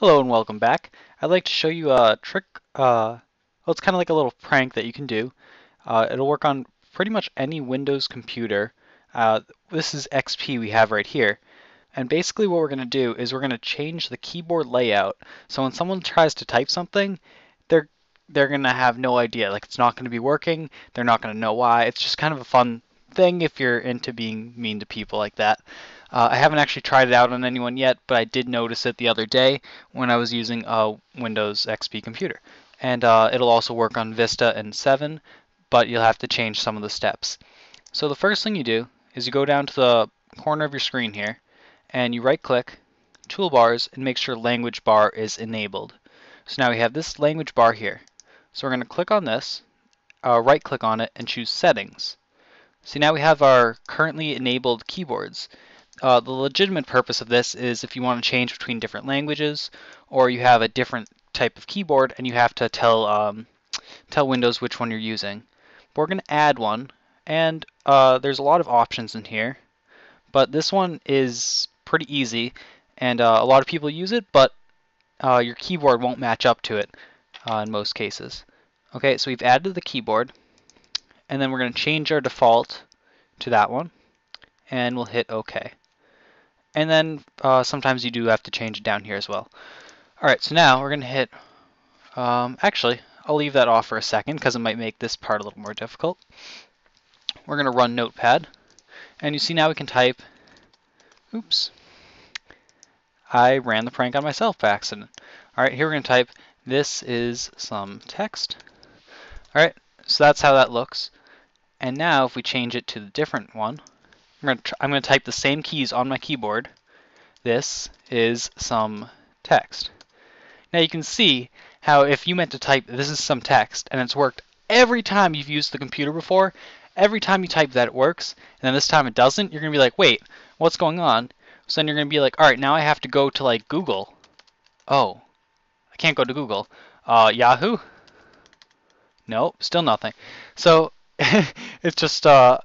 Hello and welcome back. I'd like to show you a trick, well, it's kind of like a little prank that you can do. It'll work on pretty much any Windows computer. This is XP we have right here. And basically what we're going to do is we're going to change the keyboard layout. So when someone tries to type something, they're they're going to have no idea. Like it's not going to be working. They're not going to know why. It's just kind of a fun thing if you're into being mean to people like that. I haven't actually tried it out on anyone yet, but I did notice it the other day when I was using a Windows XP computer. And it'll also work on Vista and 7, but you'll have to change some of the steps. So the first thing you do is you go down to the corner of your screen here, and you right click, toolbars, and make sure language bar is enabled. So now we have this language bar here. So we're going to click on this, right click on it, and choose settings. See, now we have our currently enabled keyboards. The legitimate purpose of this is if you want to change between different languages, or you have a different type of keyboard and you have to tell Windows which one you're using. But we're going to add one, and there's a lot of options in here, but this one is pretty easy, and a lot of people use it, but your keyboard won't match up to it in most cases. Okay, so we've added the keyboard, and then we're going to change our default to that one, and we'll hit OK. And then sometimes you do have to change it down here as well. Alright, so now we're going to hit, actually, I'll leave that off for a second because it might make this part a little more difficult. We're going to run Notepad, and you see now we can type, oops, I ran the prank on myself by accident. Alright, here we're going to type, this is some text. Alright, so that's how that looks. And now if we change it to the different one, I'm going to type the same keys on my keyboard. This is some text. Now you can see how if you meant to type this is some text and it's worked every time you've used the computer before, every time you type that it works, and then this time it doesn't, you're going to be like, wait, what's going on? So then you're going to be like, alright, now I have to go to like Google. Oh, I can't go to Google. Yahoo? Nope, still nothing. So it's just, I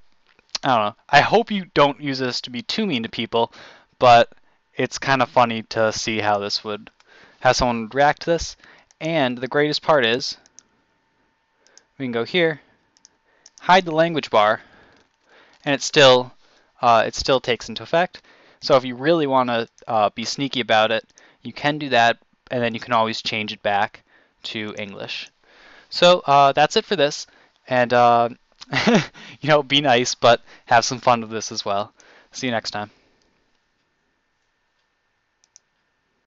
don't know. I hope you don't use this to be too mean to people, but it's kind of funny to see how someone would react to this. And the greatest part is, we can go here, hide the language bar, and it still takes into effect. So if you really want to be sneaky about it, you can do that, and then you can always change it back to English. So that's it for this, and be nice, but have some fun with this as well. See you next time.